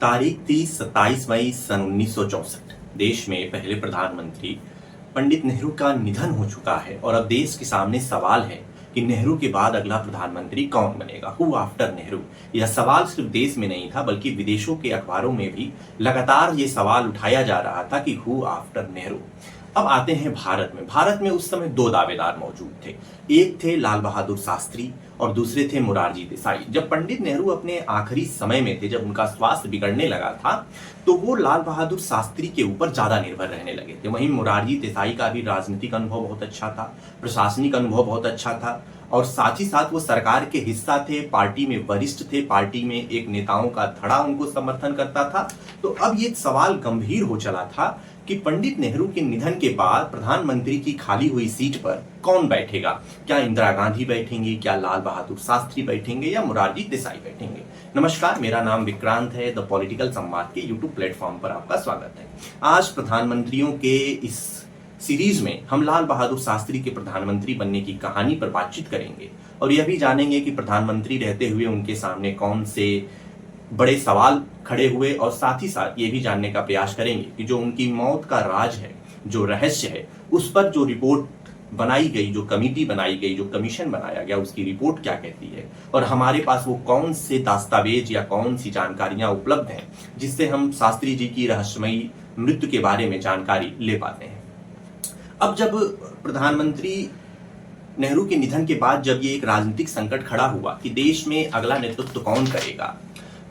तारीख थी 27 मई सन 1964। देश में पहले प्रधानमंत्री पंडित नेहरू का निधन हो चुका है और अब देश के सामने सवाल है कि नेहरू के बाद अगला प्रधानमंत्री कौन बनेगा, हु आफ्टर नेहरू। यह सवाल सिर्फ देश में नहीं था बल्कि विदेशों के अखबारों में भी लगातार ये सवाल उठाया जा रहा था कि हु आफ्टर नेहरू। अब आते हैं भारत में। भारत में उस समय दो दावेदार मौजूद थे। एक थे लाल बहादुर शास्त्री और दूसरे थे मोरारजी देसाई। जब पंडित नेहरू अपने आखिरी समय में थे, जब उनका स्वास्थ्य बिगड़ने लगा था, तो वो लाल बहादुर शास्त्री के ऊपर ज्यादा निर्भर रहने लगे थे। वहीं मोरारजी देसाई का भी राजनीतिक अनुभव बहुत अच्छा था, प्रशासनिक अनुभव बहुत अच्छा था और साथ ही साथ वो सरकार के हिस्सा थे, पार्टी में वरिष्ठ थे, पार्टी में एक नेताओं का धड़ा उनको समर्थन करता था। तो अब ये सवाल गंभीर हो चला था कि पंडित नेहरू के निधन के बाद प्रधानमंत्री की खाली हुई सीट पर कौन बैठेगा। क्या इंदिरा गांधी बैठेंगी, क्या लाल बहादुर शास्त्री बैठेंगे या मोरारजी देसाई बैठेंगे। नमस्कार, मेरा नाम विक्रांत है। द पॉलिटिकल संवाद के यूट्यूब प्लेटफॉर्म पर आपका स्वागत है। आज प्रधानमंत्रियों के इस सीरीज में हम लाल बहादुर शास्त्री के प्रधानमंत्री बनने की कहानी पर बातचीत करेंगे और यह भी जानेंगे कि प्रधानमंत्री रहते हुए उनके सामने कौन से बड़े सवाल खड़े हुए और साथ ही साथ ये भी जानने का प्रयास करेंगे कि जो उनकी मौत का राज है, जो रहस्य है, उस पर जो रिपोर्ट बनाई गई, जो कमेटी बनाई गई, जो कमीशन बनाया गया, उसकी रिपोर्ट क्या कहती है और हमारे पास वो कौन से दस्तावेज या कौन सी जानकारियां उपलब्ध हैं जिससे हम शास्त्री जी की रहस्यमयी मृत्यु के बारे में जानकारी ले पाते हैं। अब जब प्रधानमंत्री नेहरू के निधन के बाद जब ये एक राजनीतिक संकट खड़ा हुआ कि देश में अगला नेतृत्व कौन करेगा,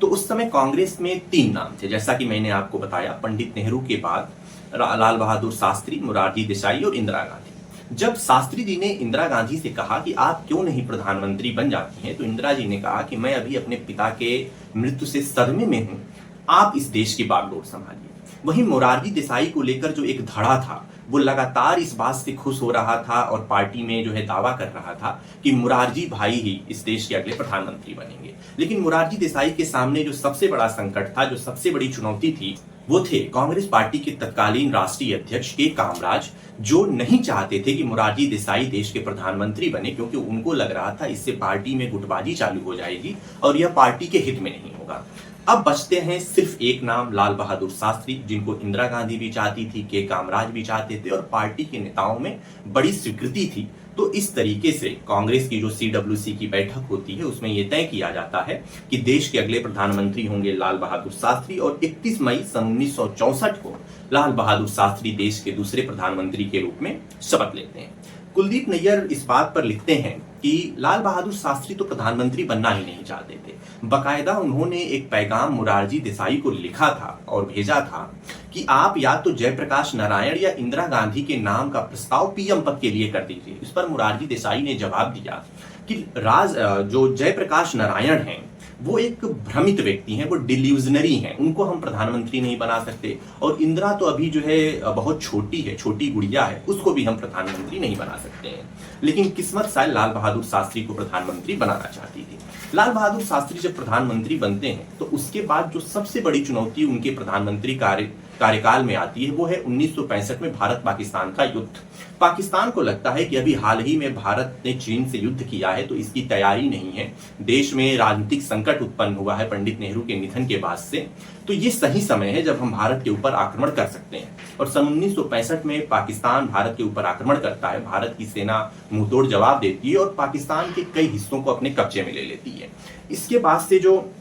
तो उस समय कांग्रेस में तीन नाम थे। जैसा कि मैंने आपको बताया, पंडित नेहरू के बाद लाल बहादुर शास्त्री, मोरारजी देसाई और इंदिरा गांधी। जब शास्त्री जी ने इंदिरा गांधी से कहा कि आप क्यों नहीं प्रधानमंत्री बन जाती हैं, तो इंदिरा जी ने कहा कि मैं अभी अपने पिता के मृत्यु से सदमे में हूं, आप इस देश की बागडोर संभालिए। वहीं मोरारजी देसाई को लेकर जो एक धड़ा था, वो लगातार इस बात से खुश हो रहा था और पार्टी में जो है दावा कर रहा था कि मोरारजी भाई ही इस देश के अगले प्रधानमंत्री बनेंगे। लेकिन मोरारजी देसाई के सामने जो सबसे बड़ा संकट था, जो सबसे बड़ी चुनौती थी, वो थे कांग्रेस पार्टी के तत्कालीन राष्ट्रीय अध्यक्ष के कामराज, जो नहीं चाहते थे कि मोरारजी देसाई देश के प्रधानमंत्री बने, क्योंकि उनको लग रहा था इससे पार्टी में गुटबाजी चालू हो जाएगी और यह पार्टी के हित में नहीं होगा। अब बचते हैं सिर्फ एक नाम, लाल बहादुर शास्त्री, जिनको इंदिरा गांधी भी चाहती थी, के कामराज भी चाहते थे और पार्टी के नेताओं में बड़ी स्वीकृति थी। तो इस तरीके से कांग्रेस की जो CWC की बैठक होती है, उसमें यह तय किया जाता है कि देश के अगले प्रधानमंत्री होंगे लाल बहादुर शास्त्री और 31 मई सन 1964 को लाल बहादुर शास्त्री देश के दूसरे प्रधानमंत्री के रूप में शपथ लेते हैं। कुलदीप नैयर इस बात पर लिखते हैं कि लाल बहादुर शास्त्री तो प्रधानमंत्री बनना ही नहीं चाहते थे। बकायदा उन्होंने एक पैगाम मोरारजी देसाई को लिखा था और भेजा था कि आप या तो जयप्रकाश नारायण या इंदिरा गांधी के नाम का प्रस्ताव PM पद के लिए कर दीजिए। इस पर मोरारजी देसाई ने जवाब दिया कि जो जयप्रकाश नारायण हैं, वो एक भ्रमित व्यक्ति हैं, वो डिल्यूजनरी हैं, उनको हम प्रधानमंत्री नहीं बना सकते। और इंदिरा तो अभी जो है बहुत छोटी है, छोटी गुड़िया है, उसको भी हम प्रधानमंत्री नहीं बना सकते हैं। लेकिन किस्मत शायद लाल बहादुर शास्त्री को प्रधानमंत्री बनाना चाहती थी। लाल बहादुर शास्त्री जब प्रधानमंत्री बनते हैं तो उसके बाद जो सबसे बड़ी चुनौती उनके प्रधानमंत्री कार्यकाल में आती है, वो है 1965 में भारत पाकिस्तान का युद्ध। पाकिस्तान को लगता है कि अभी हाल ही में भारत ने चीन से युद्ध किया है, तो इसकी तैयारी नहीं है। देश में राजनीतिक संकट उत्पन्न हुआ है पंडित नेहरू के निधन के बाद से, तो ये सही समय है जब हम भारत के ऊपर आक्रमण कर सकते हैं। और सन 1965 में पाकिस्तान भारत के ऊपर आक्रमण करता है। भारत की सेना मुंहतोड़ जवाब देती है और पाकिस्तान के कई हिस्सों को अपने कब्जे में ले लेती है। इसके बाद से जो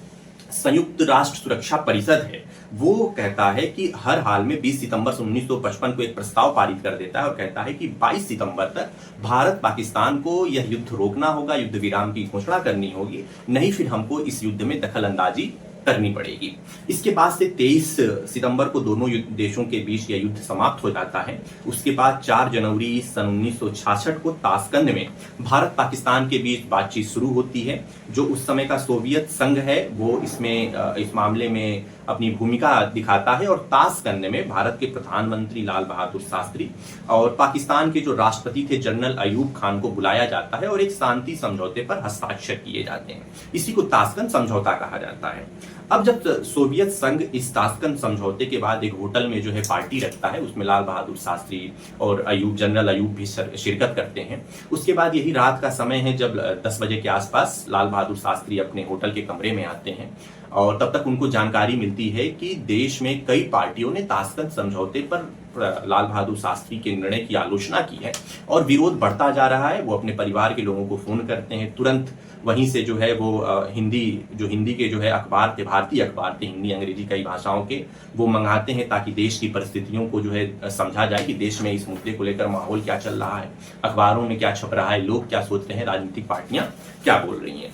संयुक्त राष्ट्र सुरक्षा परिषद है, वो कहता है कि हर हाल में 20 सितंबर 1955 को एक प्रस्ताव पारित कर देता है और कहता है कि 22 सितंबर तक भारत पाकिस्तान को यह युद्ध रोकना होगा, युद्ध विराम की घोषणा करनी होगी, नहीं फिर हमको इस युद्ध में दखल अंदाजी करनी पड़ेगी। इसके बाद से 23 सितंबर को दोनों देशों के बीच यह युद्ध समाप्त हो जाता है। उसके बाद 4 जनवरी सन 1966 को ताशकंद में भारत पाकिस्तान के बीच बातचीत शुरू होती है। जो उस समय का सोवियत संघ है, वो इस मामले में अपनी भूमिका दिखाता है और ताशकंद में भारत के प्रधानमंत्री लाल बहादुर शास्त्री और पाकिस्तान के जो राष्ट्रपति थे जनरल अयूब खान को बुलाया जाता है और एक शांति समझौते पर हस्ताक्षर किए जाते हैं। इसी को ताशकंद समझौता कहा जाता है। अब जब सोवियत संघ इस ताशकंद समझौते के बाद एक होटल में जो है पार्टी रखता है, उसमें लाल बहादुर शास्त्री और जनरल अयूब भी शिरकत करते हैं। उसके बाद यही रात का समय है जब 10 बजे के आसपास लाल बहादुर शास्त्री अपने होटल के कमरे में आते हैं और तब तक उनको जानकारी मिलती है कि देश में कई पार्टियों ने ताशकंद समझौते पर लाल बहादुर शास्त्री के निर्णय की आलोचना की है और विरोध बढ़ता जा रहा है। वो अपने परिवार के लोगों को फोन करते हैं, तुरंत वहीं से जो है वो हिंदी के जो है अखबार थे, भारतीय अखबार थे, हिंदी अंग्रेजी कई भाषाओं के, वो मंगाते हैं ताकि देश की परिस्थितियों को जो है समझा जाए कि देश में इस मुद्दे को लेकर माहौल क्या चल रहा है, अखबारों में क्या छप रहा है, लोग क्या सोचते हैं, राजनीतिक पार्टियां क्या बोल रही हैं।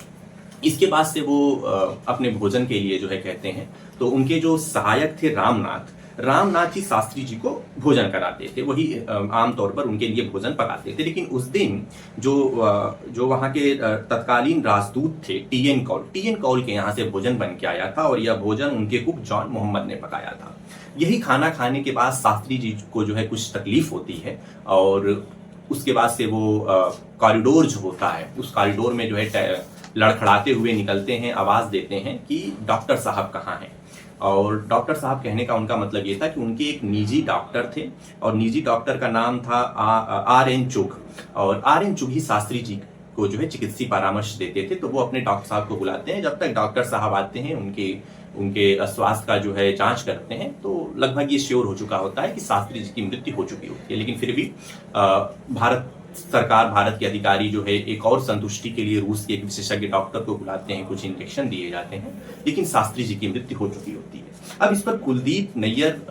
इसके बाद से वो अपने भोजन के लिए जो है कहते हैं, तो उनके जो सहायक थे रामनाथ ही शास्त्री जी को भोजन कराते थे, वही आमतौर पर उनके लिए भोजन पकाते थे। लेकिन उस दिन जो वहाँ के तत्कालीन राजदूत थे टीएन कौल के यहाँ से भोजन बन के आया था और यह भोजन उनके कुक जॉन मोहम्मद ने पकाया था। यही खाना खाने के बाद शास्त्री जी को जो है कुछ तकलीफ होती है और उसके बाद से वो कॉरिडोर जो होता है, उस कॉरिडोर में जो है लड़खड़ाते हुए निकलते हैं, आवाज देते हैं कि डॉक्टर साहब कहाँ हैं। और डॉक्टर साहब कहने का उनका मतलब ये था कि उनके एक निजी डॉक्टर थे और निजी डॉक्टर का नाम था आर.एन. चुग, और आर.एन. चुग ही शास्त्री जी को जो है चिकित्सीय परामर्श देते थे। तो वो अपने डॉक्टर साहब को बुलाते हैं, जब तक डॉक्टर साहब आते हैं उनके स्वास्थ्य का जो है जांच करते हैं, तो लगभग ये श्योर हो चुका होता है कि शास्त्री जी की मृत्यु हो चुकी होती है। लेकिन फिर भी भारत के अधिकारी जो है एक और संतुष्टि के लिए रूस के एक विशेषज्ञ डॉक्टर को बुलाते हैं, कुछ इंजेक्शन दिए जाते हैं, लेकिन शास्त्री जी की मृत्यु हो चुकी होती है। अब इस पर कुलदीप नैयर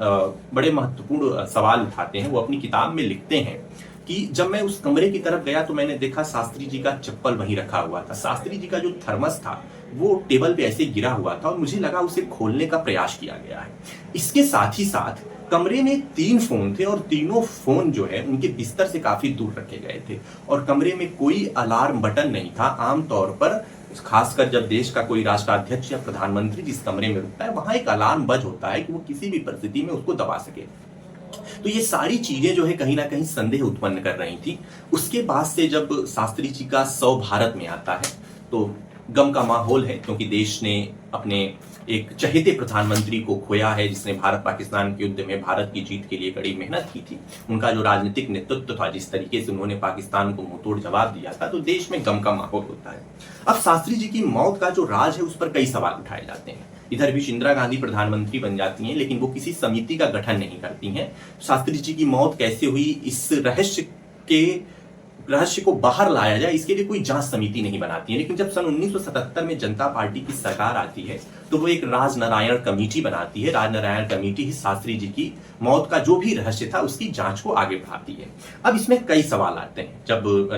बड़े महत्वपूर्ण सवाल उठाते हैं। वो अपनी किताब में लिखते हैं कि जब मैं उस कमरे की तरफ गया तो मैंने देखा शास्त्री जी का चप्पल वहीं रखा हुआ था। शास्त्री जी का जो थर्मस था वो टेबल पे ऐसे गिरा हुआ था और मुझे लगा उसे खोलने का प्रयास किया गया है। इसके साथ ही साथ कमरे में 3 फोन थे और तीनों फोन जो है उनके बिस्तर से काफी दूर रखे गए थे और कमरे में कोई अलार्म बटन नहीं था। आमतौर पर खासकर जब देश का कोई राष्ट्राध्यक्ष या प्रधानमंत्री जिस कमरे में रुकता है वहां एक अलार्म बज होता है कि वो किसी भी परिस्थिति में उसको दबा सके। तो ये सारी चीजें जो है कहीं ना कहीं संदेह उत्पन्न कर रही थी। उसके बाद से जब शास्त्री जी का शव भारत में आता है तो गम का माहौल है, क्योंकि देश ने अपने एक चहेते प्रधानमंत्री को खोया है जिसने भारत पाकिस्तान के युद्ध में भारत की जीत के लिए कड़ी मेहनत की थी। उनका जो राजनीतिक नेतृत्व था, जिस तरीके से उन्होंने पाकिस्तान को मुंहतोड़ जवाब दिया था, तो देश में गम का माहौल होता है। अब शास्त्री जी की मौत का जो राज है उस पर कई सवाल उठाए जाते हैं। इधर भी इंदिरा गांधी प्रधानमंत्री बन जाती हैं, लेकिन वो किसी समिति का गठन नहीं करती हैं। शास्त्री जी की मौत कैसे हुई, इस रहस्य को बाहर लाया जाए, इसके लिए कोई जांच समिति नहीं बनाती है। लेकिन जब सन 1977 में जनता पार्टी की सरकार आती है तो वो एक राजनारायण कमेटी बनाती है। राजनारायण कमेटी ही शास्त्री जी की मौत का जो भी रहस्य था उसकी जांच को आगे बढ़ाती है। अब इसमें कई सवाल आते हैं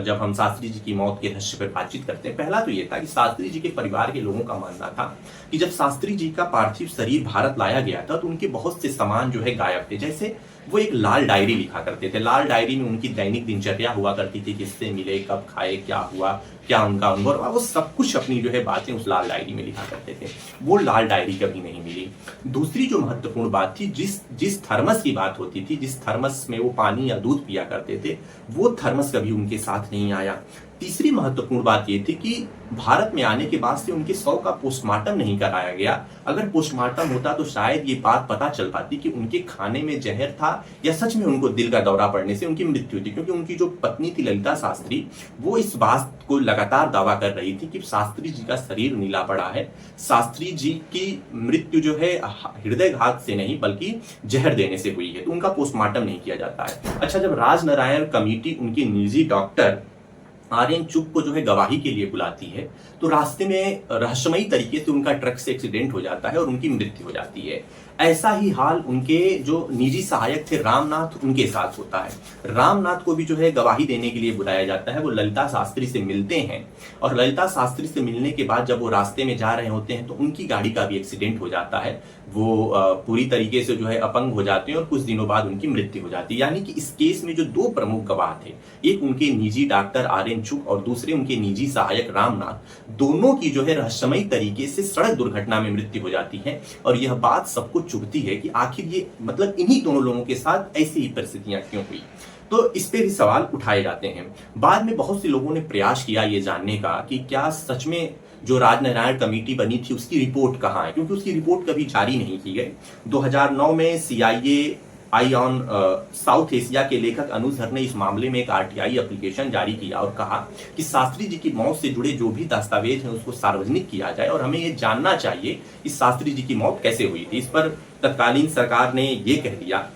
जब हम शास्त्री जी की मौत के रहस्य पर बातचीत करते हैं। पहला तो ये था कि शास्त्री जी के परिवार के लोगों का मानना था कि जब शास्त्री जी का पार्थिव शरीर भारत लाया गया था तो उनके बहुत से सामान जो है गायब थे। जैसे वो एक लाल डायरी लिखा करते थे। लाल डायरी में उनकी दैनिक दिनचर्या हुआ करती थी, किससे मिले, कब खाए, क्या हुआ, क्या उनका अनुभव, वो सब कुछ अपनी जो है बातें उस लाल डायरी में लिखा करते थे। वो लाल डायरी कभी नहीं मिली। दूसरी जो महत्वपूर्ण बात थी, जिस थर्मस की बात होती थी, जिस थर्मस में वो पानी या दूध पिया करते थे, वो थर्मस कभी उनके साथ नहीं आया। तीसरी महत्वपूर्ण बात ये थी कि भारत में आने के बाद से उनके शव का पोस्टमार्टम नहीं कराया गया। अगर पोस्टमार्टम होता तो शायद ये बात पता चल पाती कि उनके खाने में जहर था या सच में उनको दिल का दौरा पड़ने से उनकी मृत्यु थी। क्योंकि उनकी जो पत्नी थी ललिता शास्त्री, वो इस बात को लगातार दावा कर रही थी कि शास्त्री जी का शरीर नीला पड़ा है। शास्त्री जी की मृत्यु जो है हृदयघात से नहीं बल्कि जहर देने से हुई है, तो उनका पोस्टमार्टम नहीं किया जाता है। अच्छा, जब राजनारायण कमेटी उनके निजी डॉक्टर आर.एन. चुग को जो है गवाही के लिए बुलाती है तो रास्ते में रहस्यमयी तरीके से उनका ट्रक से एक्सीडेंट हो जाता है और उनकी मृत्यु हो जाती है। ऐसा ही हाल उनके जो निजी सहायक थे रामनाथ, उनके साथ होता है। रामनाथ को भी जो है गवाही देने के लिए बुलाया जाता है। वो ललिता शास्त्री से मिलते हैं और ललिता शास्त्री से मिलने के बाद जब वो रास्ते में जा रहे होते हैं तो उनकी गाड़ी का भी एक्सीडेंट हो जाता है। वो पूरी तरीके से जो है अपंग हो जाते हैं और कुछ दिनों बाद उनकी मृत्यु हो जाती है। यानी कि इस केस में जो 2 प्रमुख गवाह थे, एक उनके निजी डॉक्टर आर.एन. चुग और दूसरे उनके निजी सहायक रामनाथ, दोनों की जो है रहस्यमयी तरीके से सड़क दुर्घटना में मृत्यु हो जाती है। और यह बात सबको चुभती है कि आखिर ये मतलब इन्हीं दोनों लोगों के साथ ऐसी ही परिस्थितियां क्यों हुई। तो इस पे भी सवाल उठाए जाते हैं। बाद में बहुत से लोगों ने प्रयास किया ये जानने का कि क्या सच में जो राजनारायण कमेटी बनी थी उसकी रिपोर्ट कहाँ है, क्योंकि उसकी रिपोर्ट कभी जारी नहीं की गई। 2009 में CIA I on south Asia के लेखक अनुज धर ने इस मामले में एक RTI एप्लीकेशन जारी किया और कहा कि शास्त्री जी की मौत से जुड़े जो भी दस्तावेज हैं उसको सार्वजनिक किया जाए और हमें ये जानना चाहिए कि शास्त्री जी की मौत कैसे हुई थी। इस पर तत्कालीन सरकार ने ये कह दिया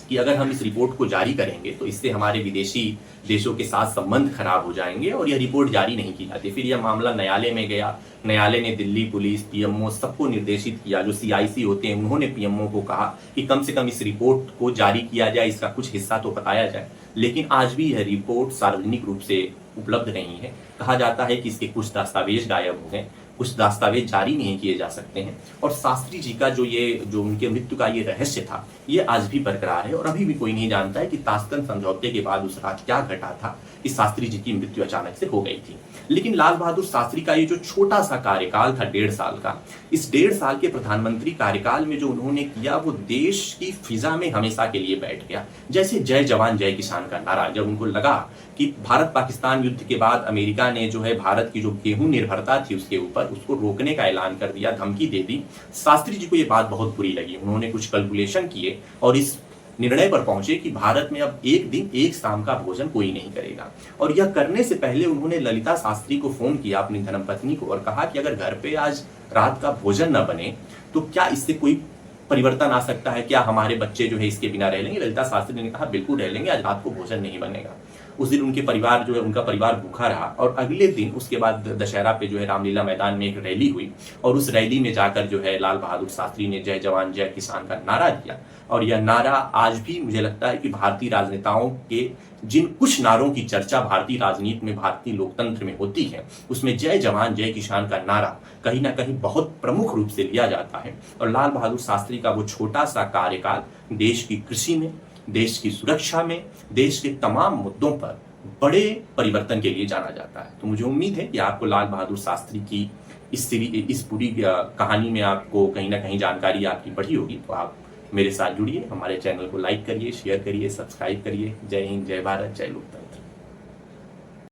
कि अगर हम इस रिपोर्ट को जारी करेंगे तो इससे हमारे विदेशी देशों के साथ संबंध खराब हो जाएंगे और यह रिपोर्ट जारी नहीं की जाती। फिर यह मामला न्यायालय में गया। न्यायालय ने दिल्ली पुलिस, PMO सबको निर्देशित किया, जो CIC होते हैं उन्होंने PMO को कहा कि कम से कम इस रिपोर्ट को जारी किया जाए, इसका कुछ हिस्सा तो बताया जाए। लेकिन आज भी यह रिपोर्ट सार्वजनिक रूप से उपलब्ध नहीं है। कहा जाता है कि इसके कुछ दस्तावेज गायब हो गए, कुछ दस्तावेज जारी नहीं किए जा सकते हैं और शास्त्री जी का जो उनके मृत्यु का ये रहस्य था ये आज भी बरकरार है और अभी भी कोई नहीं जानता है कि ताशकंद समझौते के बाद उस रात क्या घटा था कि शास्त्री जी की मृत्यु अचानक से हो गई थी। लेकिन लाल बहादुर शास्त्री का ये जो छोटा सा कार्यकाल था 1.5 साल का, इस 1.5 साल के प्रधानमंत्री कार्यकाल में जो उन्होंने किया वो देश की फिजा में हमेशा के लिए बैठ गया। जैसे जय जवान जय किसान का नारा, जब उनको लगा कि भारत पाकिस्तान युद्ध के बाद अमेरिका ने जो है भारत की जो गेहूं निर्भरता थी उसके ऊपर उसको रोकने का ऐलान कर दिया, धमकी दे दी, शास्त्री जी को ये बात बहुत बुरी लगी। उन्होंने कुछ कैलकुलेशन किए और इस निर्णय पर पहुंचे कि भारत में अब एक दिन एक शाम का भोजन कोई नहीं करेगा। और यह करने से पहले उन्होंने ललिता शास्त्री को फोन किया, अपनी धर्मपत्नी को, और कहा कि अगर घर पे आज रात का भोजन न बने तो क्या इससे कोई परिवर्तन आ सकता है, क्या हमारे बच्चे जो है इसके बिना रह लेंगे। ललिता शास्त्री ने कहा बिल्कुल रह लेंगे, आज रात को भोजन नहीं बनेगा। उस दिन उनके परिवार जो है उनका परिवार भूखा रहा और अगले दिन उसके बाद दशहरा पे जो है रामलीला मैदान में एक रैली हुई और उस रैली में जाकर जो है लाल बहादुर शास्त्री ने जय जवान जय किसान का नारा दिया। और यह नारा आज भी मुझे लगता है कि भारतीय राजनेताओं के जिन कुछ नारों की चर्चा भारतीय राजनीति में, भारतीय लोकतंत्र में होती है, उसमें जय जवान जय किसान का नारा कहीं ना कहीं बहुत प्रमुख रूप से लिया जाता है। और लाल बहादुर शास्त्री का वो छोटा सा कार्यकाल देश की कृषि में, देश की सुरक्षा में, देश के तमाम मुद्दों पर बड़े परिवर्तन के लिए जाना जाता है। तो मुझे उम्मीद है कि आपको लाल बहादुर शास्त्री की इस पूरी कहानी में आपको कहीं ना कहीं जानकारी आपकी बढ़ी होगी। तो आप मेरे साथ जुड़िए, हमारे चैनल को लाइक करिए, शेयर करिए, सब्सक्राइब करिए। जय हिंद, जय भारत, जय लोकतंत्र।